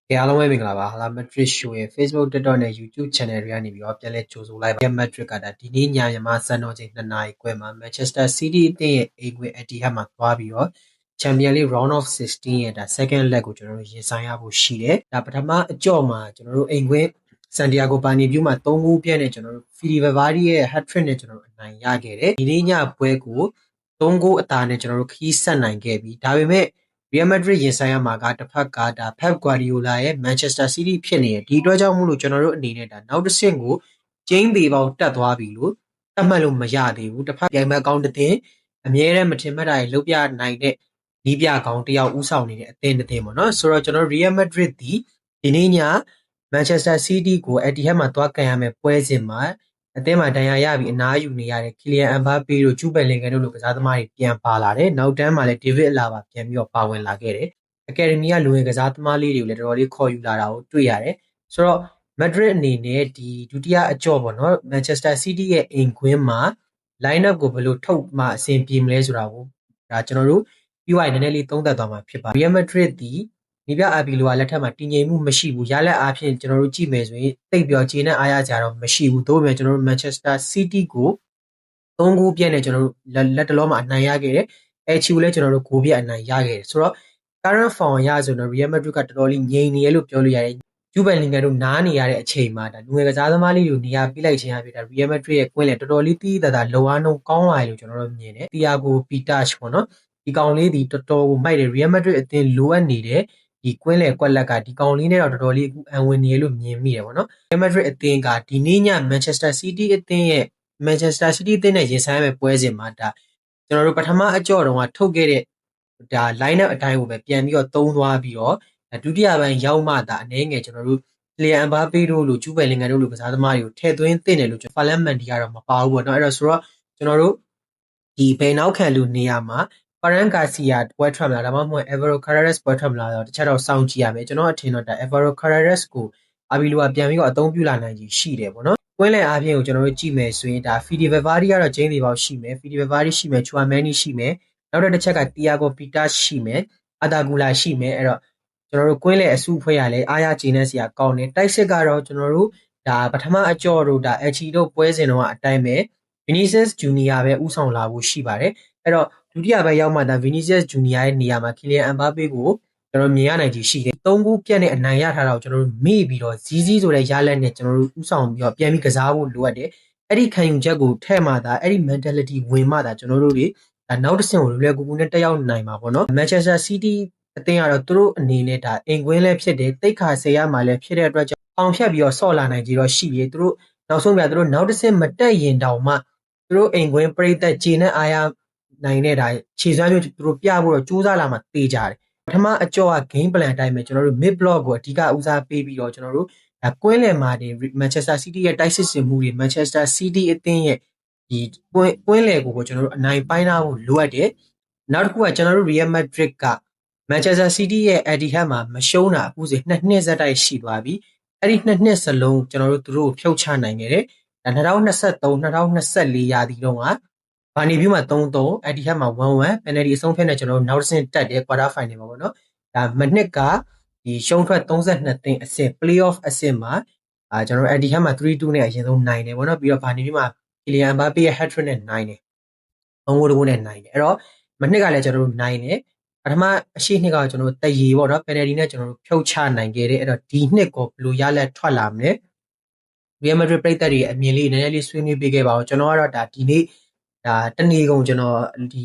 အားလုံးပဲမင်္ဂလာပါဟာလာ Madrid Show ရဲ့ Facebook TikTok နဲ့ YouTube Channel တွေကနေပြီးတော့ပြန်လဲကြိုဆိုလိုက်ပါ Madrid ကဒီနေ့ညမြန်မာစံတော်ချိန်2နာရီခွဲမှာ Manchester City အသင်းရဲ့အိမ်ကွင်း Etihad မှာသွားပြီးတော့ Champions League Round of 16ရဲ့second leg ကိုကျွန်တော်တို့ရင်ဆိုင်ရဖို့ရှိတယ်ဒါပထမအကြော့မှာကျွန်တော်တို့အိမ်ကွင်း Santiago Bernabeu မှာ3ဂိုးပြည့်နဲ့ကျွန်တော်တို့ Fede Valverde ရဲ့ hat-trick နဲ့ကျွန်တော်တို့အနိုင်ရခဲ့တယ်ဒီနေ့ညပွဲကို3ဂိုးအသာနဲ့ကျွန်တော်တို့ခီးဆက်နိုင်ခဲ့ပြီဒါပေမဲ့Real Madrid ရင်ဆိုင်ရမှာကတစ်ဖက်ကPep Guardiola ရဲ့ Manchester City ဖြစ်နေတယ်ဒီအတွက်ကြောင့်မို့လို့ကျွန်တော်တို့အနေနဲ့နောက်တစ်ဆင့်ကိုကျင်းပေပေါင်းတက်သွားပြီလို့သတ်မှတ်လို့မရသေးဘူးတစ်ဖက်ပြိုင်ဘက်ကောင်းတဲ့အမြဲတမ်းမထင်မှတ်တာတွေလုပ်ပြနိုင်တဲ့ဒီပြကောင်းတယောက်ဥဆောင်နေတဲ့အသင်းပေါ့နော်ဆိုတော့ကျွန်တော် Real Madrid ဒီနေ့ည Manchester City ကို Etihad မှာတွားကန်ရမယ်ပွဲစဉ်မှာအသင်းမှာဒဏ်ရာရပြီးအနားယူနေရတဲ့ Kylian Mbappe တို့ Jude Bellingham တို့လိုကစားသမားတွေပြန်ပါလာတယ်နောက်တန်းမှာလည်း David Alaba ပြန်ပြီးတော့ပါဝင်လာခဲ့တယ်။ Academy ကလူငယ်ကစားသမားလေးတွေကိုလည်းတော်တော်လေးခေါ်ယူလာတာကိုတွေ့ရတယ်။ဆိုတော့ Madrid အနေနဲ့ဒီဒုတိယအကြော့ပေါ့နော် Manchester City ရဲ့အိမ်ကွင်းမှာ line up ကိုဘယ်လိုထုတ်မှအဆင်ပြေမလဲဆိုတာကိုဒါကျွန်တော်တို့ပြီးရင်နည်းနည်းလေးသုံးသပ်သွားမှာဖြစ်ပါတယ်။ Real Madrid ဒီပြအပီလိုကလက်ထက်မှာတည်ငြိမ်မှုမရှိဘူးရလက်အားဖြင့်ကျွန်တော်တို့ကြည့်မယ်ဆိုရင်တိတ်ပြောခြေနဲ့အားရကြတော့မရှိဘူးသို့ပေမဲ့ကျွန်တော်တို့ Manchester City ကို3ဂိုးပြည့်နဲ့ကျွန်တော်တို့လက်တလုံးမှာအနိုင်ရခဲ့တယ်။အဲချီကိုလည်းကျွန်တော်တို့ဂိုးပြည့်အနိုင်ရခဲ့တယ်ဆိုတော့ current form ရဆိုတော့ Real Madrid ကတော်တော်လေးငြိမ်နေရလို့ပြောလို့ရတယ်။ဂျူဘယ်လင်ဂမ်တို့နားနေရတဲ့အချိန်မှာလူငယ်ကစားသမားလေးတွေကိုနေရာပြလိုက်ခြင်းအပြင်Real Madrid ရဲ့ကွင်းလည်းတော်တော်လေးတီးတသာလောအားနှုန်းကောင်းလာတယ်လို့ကျွန်တော်တို့မြင်တယ်။ Thiago Pitas ပေါ့နော်ဒီကောင်လေးဒီတော်တော်ကိုမိုက်တယ် Real Madrid အသင်းလိုအပ်နေတဲ့ဒီကွင်းလေကွက်လက်ကဒီကောင်လေးနဲ့တော့တော်တော်လေးအံဝင်နေလို့မြင်မိတယ်ပေါ့နော် Real Madrid အသင်းကဒီနေ့ည Manchester City အသင်းနဲ့ရင်ဆိုင်ရမယ့်ပွဲစဉ်မှာကျွန်တော်တို့ပထမအကြော့တုန်းကထုတ်ခဲ့တဲ့line up အတိုင်းကိုပဲပြန်ပြီးတော့သုံးသွားပြီးတော့ဒုတိယပိုင်းရောက်မှအနေငယ်ကျွန်တော်တို့ Kylian Mbappe တို့လိုJude Bellingham တို့လိုကစားသမားတွေကိုထည့်သွင်းသင့်တယ်လို့Ferland Mendy ကတော့မပါဘူးပေါ့နော်အဲ့တော့ဆိုတော့ကျွန်တော်တို့ဒီဘယ်နောက်ခံလူနေရာမှာ Ferran Garcia ပွဲထွက်မလားဒါမှမဟုတ် Alvaro Carreras ပွဲထွက်မလားတော့တခြားတော့စောင့်ကြည့်ရမယ်ကျွန်တော်အထင်တော့Alvaro Carreras ကိုအာဘီလိုကပြန်ပြီးတော့အသုံးပြုလာနိုင်ကြီးရှိတယ်ပေါ့နော်ကွင်းလယ်အားဖြင့်ကိုကျွန်တော်တို့ကြည့်မယ်ဆိုရင်Fede Valverde ကတော့ဂျိန်းတွေပေါက်ရှိမယ် Fede Valverde ရှိမယ် Chouameni ရှိမယ်နောက်တစ်ချက်က Thiago Pitas ရှိမယ် Adagula ရှိမယ်အဲ့တော့ကျွန်တော်တို့ကွင်းလယ်အစုဖွဲ့ရလဲအားရကျေနပ်စရာကောင်းတယ်တိုက်စစ်ကတော့ကျွန်တော်တို့ပထမအကြော့တို့Echi တို့ပွဲစဉ်တော့အတိုင်းပဲ Vinicius Junior ပဲဥဆောင်လာဖို့ရှိပါတယ်အဲ့တော့ဒုတိယပိုင်းရောက်မှVinicius Junior ရဲ့နေရာမှာ Kylian Mbappe ကိုကျွန်တော်မြင်ရနိုင်ကြီးရှိတယ်3ဂိုးပြတ်နဲ့အနိုင်ရထားတာကိုကျွန်တော်တို့မေ့ပြီးတော့ဇီးဆိုတဲ့ရလက်နဲ့ကျွန်တော်တို့ဥဆောင်ပြီးတော့ပြန်ပြီးကစားဖို့လိုအပ်တယ်အဲ့ဒီခံယူချက်ကိုထဲ့မှအဲ့ဒီ mentality ဝင်မှကျွန်တော်တို့တွေနောက်တစ်ဆင့်ကိုလွယ်ကူကူနဲ့တက်ရောက်နိုင်မှာပေါ့နော် Manchester City အသင်းကတော့သူတို့အနေနဲ့အိမ်ကွင်းလည်းဖြစ်တယ်တိတ်ခါဆေးရမှာလည်းဖြစ်တဲ့အတွက်ကြောင့်အောင်ဖြတ်ပြီးတော့ဆော့လာနိုင်ကြတော့ရှိပြီသူတို့နောက်ဆုံးပြသူတို့နောက်တစ်ဆင့်မတက်ရင်တောင်မှသူတို့အိမ်ကွင်းပရိသတ်ခြေနဲ့အားရနိုင်တဲ့ခြေစွမ်းမျိုးသူတို့ပြဖို့တော့စူးစမ်းလာမှတေးကြတယ်ပထမအကြော့က game plan အတိုင်းပဲကျွန်တော်တို့ mid block ကိုအဓိကဦးစားပေးပြီးတော့ကျွန်တော်တို့ကွင်းလယ်မှာတင် Manchester City ရဲ့တိုက်စစ်စင်မှုတွေ Manchester City အသင်းရဲ့ဒီကွင်းလယ်ကိုကျွန်တော်တို့အနိုင်ပိုင်းထားဖို့လိုအပ်တယ်နောက်တစ်ခုကကျွန်တော်တို့ Real Madrid က Manchester City ရဲ့ Etihad မှာမရှုံးတာအခုစီ2နှစ်ဆက်တိုက်ရှိသွားပြီအဲ့ဒီ2နှစ်စလုံးကျွန်တော်တို့သူတို့ကိုဖြုတ်ချနိုင်ခဲ့တယ်2023-2024 ရာသီတုန်းကဘာနီဗျူးမှာ3-3 Etihad မှာ1-1 penalty အဆုံးဖြတ်နဲ့ကျွန်တော်တို့နောက်တစ်ဆင့်တက်တယ် quarter final မှာပေါ့နော်မနှစ်ကဒီရှုံးထွက်32သင်းအဆင့် playoff အဆင့်မှာကျွန်တော်တို့ Etihad မှာ3-2နဲ့အရင်ဆုံးနိုင်တယ်ပေါ့နော်ပြီးတော့ဘာနီဗျူးမှာ Kylian Mbappe ရဲ့ hat-trick နဲ့နိုင်တယ်3ဂိုးတဂိုးနဲ့နိုင်တယ်အဲ့တော့မနှစ်ကလည်းကျွန်တော်တို့နိုင်တယ်ပထမအရှိနှစ်ကကျွန်တော်တို့တရေပေါ့နော် penalty နဲ့ကျွန်တော်တို့ဖြုတ်ချနိုင်ခဲ့တယ်အဲ့တော့ဒီနှစ်ကိုဘယ်လိုရလက်ထွက်လာမလဲ Real Madrid ပြည်သက်တွေအမြင်လေးနည်းနည်းလေးဆွေးနွေးပေးခဲ့ပါဦးကျွန်တော်ကတော့ဒီနေ့တနေ့ကုန်ကျွန်တော်ဒီ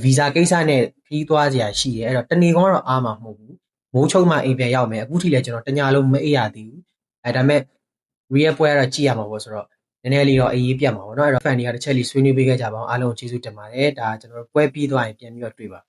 ဗီဇာကိစ္စနဲ့ခီးသွားစရာရှိတယ်အဲ့တော့တနေ့ကုန်တော့အားမှာမဟုတ်ဘူးမိုးချုပ်မှအိမ်ပြန်ရောက်မယ်အခုထိလည်းကျွန်တော်တညလုံးမအိပ်ရသေးဘူးဒါပေမဲ့ Real ပွဲကတော့ကြည့်ရမှာပေါ့ဆိုတော့နည်းနည်းလေးတော့အေးအေးပြတ်မှာပေါ့နော်အဲ့တော့ fan တွေကတစ်ချက်လေးဆွေးနွေးပေးခဲ့ကြပါအောင်အားလုံးကျေးဇူးတင်ပါတယ်ဒါကျွန်တော်ပွဲပြီးသွားရင်ပြန်ပြီးတော့တွေ့ပါ